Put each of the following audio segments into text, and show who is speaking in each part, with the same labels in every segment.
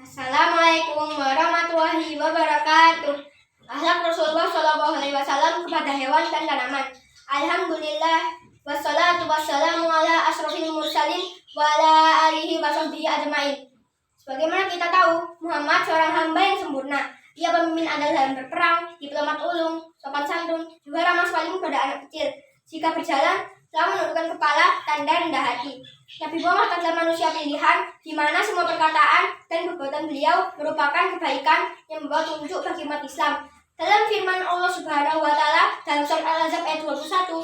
Speaker 1: Assalamualaikum warahmatullahi wabarakatuh. Akhlak Rasulullah SAW kepada hewan dan tanaman. Alhamdulillah, wassalatu wassalamu ala asrofil mursalin wa ala alihi wa sahbihi ajma'in. Sebagaimana kita tahu, Muhammad seorang hamba yang sempurna. Ia pemimpin andal dalam berperang, diplomat ulung, sopan santun, juga ramah sekali pada anak kecil. Jika berjalan, selalu menundukkan kepala, tanda rendah hati. Nabi Muhammad adalah manusia pilihan, di mana semua perkataan dan perbuatan beliau merupakan kebaikan yang membawa tunjuk bagi umat Islam. Dalam firman Allah Subhanahu wa Ta'ala dalam surat Al-Ahzab ayat 21,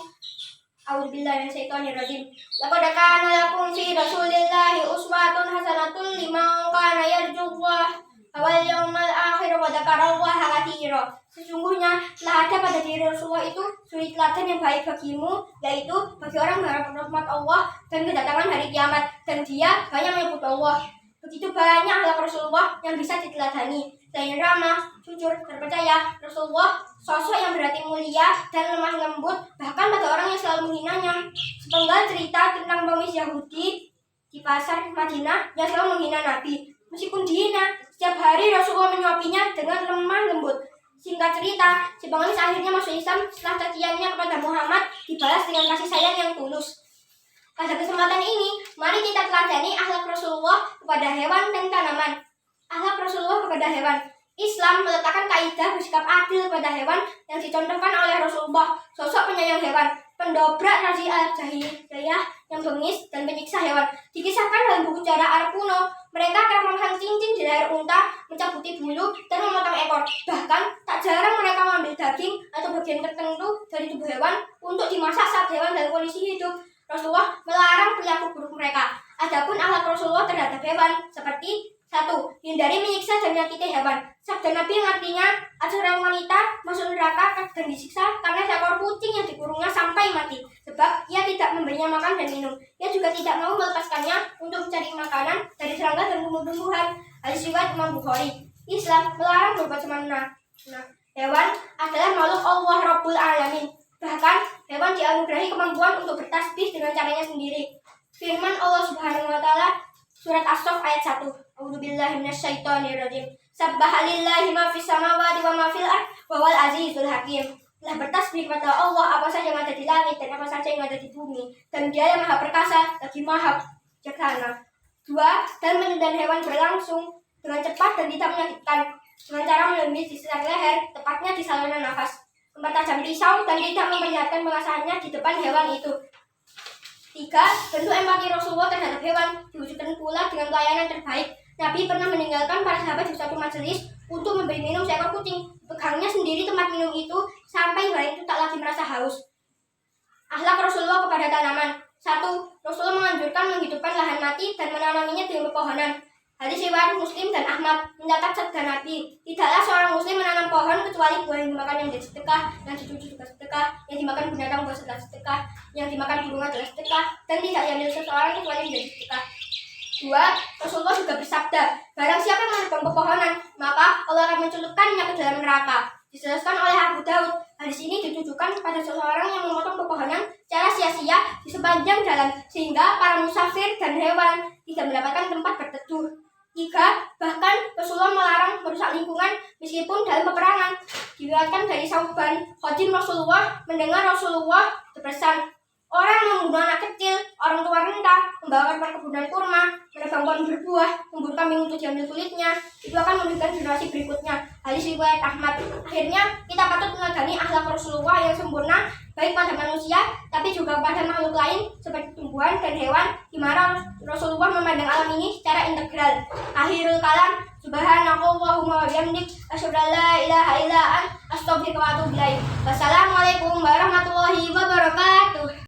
Speaker 1: A'udzubillahi minasyaitonirrajim. Laqad kana lakum fi Rasulillahi uswatun hasanatun liman kana yarjullaha wal yawmal akhir wa dzakarallaha katsiran. Sesungguhnya telah ada pada diri Rasulullah itu suri teladan yang baik bagimu, yaitu bagi orang berharap rahmat Allah dan kedatangan hari kiamat, dan dia banyak menyebut Allah. Begitu banyak akhlak Rasulullah yang bisa diteladani. Selain ramah, jujur, terpercaya, Rasulullah sosok yang berhati mulia dan lemah lembut, bahkan pada orang yang selalu menghinanya. Sepenggal cerita tentang pengemis Yahudi di pasar Madinah yang selalu menghina Nabi. Meskipun dihina, setiap hari Rasulullah menyuapinya dengan lemah lembut. Singkat cerita, si pengemis akhirnya masuk Islam setelah caciannya kepada Muhammad dibalas dengan kasih sayang yang tulus. Pada kesempatan ini, mari kita teladani akhlak Rasulullah kepada hewan dan tanaman. Akhlak Rasulullah kepada hewan. Islam meletakkan kaidah bersikap adil pada hewan yang dicontohkan oleh Rasulullah, sosok penyayang hewan, pendobrak tradisi adat jahiliyah yang bengis dan penyiksa hewan. Dikisahkan dalam buku sejarah Arab kuno, mereka kerap memasang cincin di leher unta, mencabuti bulu, dan memotong ekor. Bahkan, tak jarang mereka mengambil daging atau bagian tertentu dari tubuh hewan untuk dimasak saat hewan dalam kondisi hidup. Rasulullah melarang perilaku buruk mereka. Adapun akhlak Rasulullah terhadap hewan seperti 1. Hindari menyiksa dan menyakiti hewan. Sabda Nabi yang artinya ada seorang wanita masuk neraka dan disiksa karena seekor kucing yang dikurungnya sampai mati, sebab ia tidak memberinya makan dan minum. Ia juga tidak mau melepaskannya untuk mencari makanan dari serangga dan tumbuh-tumbuhan. Hadis riwayat Imam Bukhari. Islam melarang berbuat semena. Hewan adalah makhluk Allah Rabbul Alamin. Bahkan hewan dianugerahi kemampuan untuk bertasbih dengan caranya sendiri. Firman Allah Subhanahu wa Ta'ala surat As-Saff ayat 1. A'udzubillahi minasyaitonirrajim. Sabbaha lillahi ma fis samawati wa ma fil ardh wa huwal azizul hakim. Telah bertasbih kepada Allah apa saja yang ada di langit dan apa saja yang ada di bumi, dan Dia yang Maha Perkasa lagi Maha Bijaksana. 2. Dan hewan berlangsung dengan cepat dan tidak menyakitkan dengan cara melindungi di sekitar leher, tepatnya di saluran nafas. Mempertajam pisau dan tidak memperlihatkan pengasahannya di depan hewan itu. 3. Bentuk empati Rasulullah terhadap hewan diwujudkan pula dengan pelayanan terbaik. Nabi pernah meninggalkan para sahabat di suatu majelis untuk memberi minum seekor kucing. Pegangnya sendiri tempat minum itu sampai hewan itu tak lagi merasa haus. Akhlak Rasulullah kepada tanaman. 1. Rasulullah menganjurkan menghidupkan lahan mati dan menanaminya dengan pepohonan. Hadis riwayat Muslim dan Ahmad mencatat sabda Nabi, tidaklah seorang muslim menanam pohon kecuali buah yang dimakan yang jadi sedekah, yang dicuci juga sedekah, yang dimakan binatang buah sedekah, yang dimakan burung adalah sedekah, dan tidak diambil seseorang kecuali menjadi sedekah. 2. Rasulullah juga bersabda, barang siapa yang menebang pepohonan, maka Allah akan mencelupkannya ke dalam neraka. Dijelaskan oleh Abu Daud, hadis ini ditujukan pada seseorang yang memotong pepohonan secara sia-sia di sepanjang jalan, sehingga para musafir dan hewan tidak mendapatkan tempat berteduh. 3. Bahkan Rasulullah melarang merusak lingkungan meskipun dalam peperangan. Diriwayatkan dari Sauban, khadim Rasulullah mendengar Rasulullah berpesan, orang yang membunuh anak kecil, orang tua renta, membakar perkebunan kurma, menebang pohon berbuah, memburu kambing untuk diambil kulitnya, itu akan merugikan generasi berikutnya. Hadis riwayat Ahmad. Akhirnya kita patut meneladani akhlak Rasulullah yang sempurna, baik pada manusia, tapi juga pada makhluk lain seperti tumbuhan dan hewan, di mana Rasulullah memandang alam ini secara integral. Akhirul kalam, subhanakallahumma wa bihamdik, asyhadu an la ilaha illa anta, astaghfiruka wa atubu ilaik. Wassalamualaikum warahmatullahi wabarakatuh.